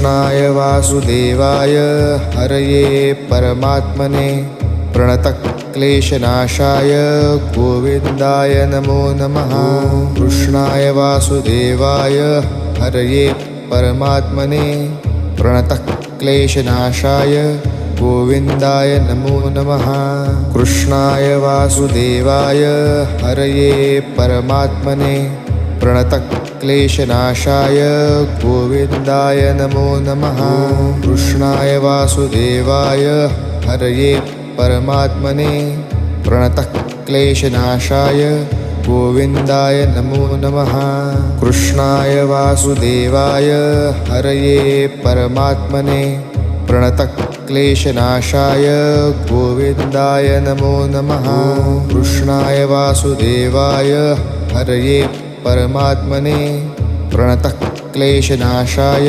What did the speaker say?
कृष्णाय वासुदेवाय हरये परमात्मने प्रणतक्लेशनाशाय गोविन्दाय नमो नमः। कृष्णाय वासुदेवाय हरये परमात्मने प्रणतक्लेशनाशाय गोविन्दाय नमो नमः। कृष्णाय वासुदेवाय हरये परमात्मने प्रणतक्लेशनाशाय गोविन्दाय नमो नमः। कृष्णाय वासुदेवाय हरये परमात्मने प्रणतक्लेशनाशाय गोविन्दाय नमो नमः। कृष्णाय वासुदेवाय हरये परमात्मने प्रणतक्लेशनाशाय गोविन्दाय नमो नमः। कृष्णाय वासुदेवाय हरये परमात्मने प्रणतक्लेशनाशाय